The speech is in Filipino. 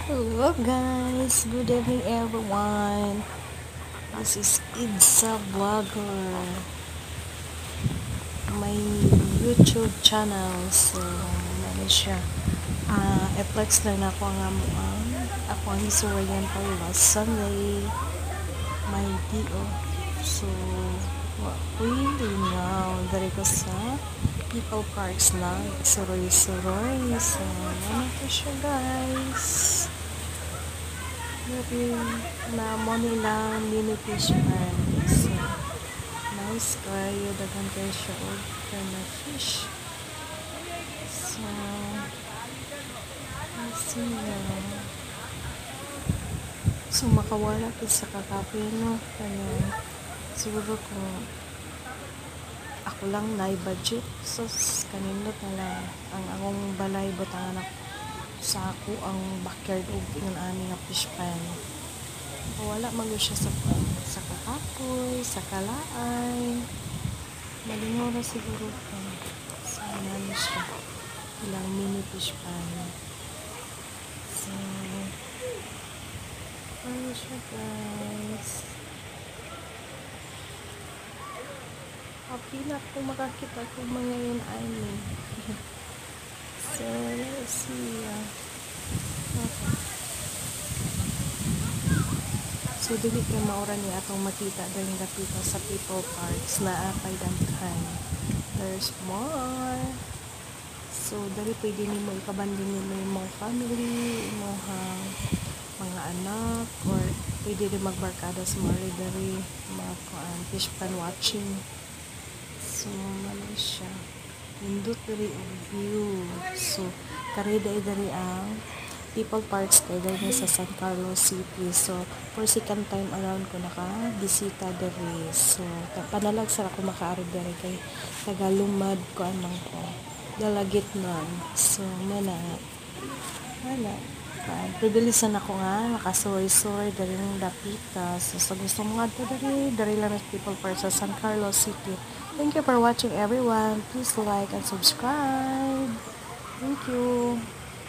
Hello guys, good evening everyone. This is Idsa Vlogger, my YouTube channel. So, ano siya? I-flex lang ako ang isurayan ko last Sunday. My D.O. So, really now, dari ko sa People Parks na. Suroy-suroy. So, ano ko siya guys? Maybe na mo nila mini fish pan. So, nice kayo. Dagan kayo siya o na fish. So, see na. So, makawala ko sa kakape, no? Kaya, siguro kung ako lang na budget. So, kanino tala ang akong balay butangan ako sa ako ang backyard o ng ani nga fish pan. Wala man siya sa kakapoy, sa kalaay. Malingaw na siguro ko. Sana na siya. Ilang mini fish pan. So, ano siya guys? Happy na kung makakita ko mga yun ani. So, let's see. Okay. So, dili kay maura ni atong makita dahil dapito sa People Parks na apay daghan. There's more. So, dali pwede nimo ikabanding nimo yung mga family, mga anak, or pwede rin magbarkada sa mga dari, mga fish pan watching. So, ano siya. Indot dari ang view. So, karida dari ang People Parks kay dahil sa San Carlos City. So, for second time around ko naka-bisita dere. So, panalag sa ako makaari dere kay tagalumad ko anong ko. Dalagit nun. So, mana. Pribilisan ako nga, nakasuroy-suroy dere ng dapita. So, sa gusto mo nga dere lang ng People Parks sa San Carlos City. Thank you for watching everyone. Please like and subscribe. Thank you.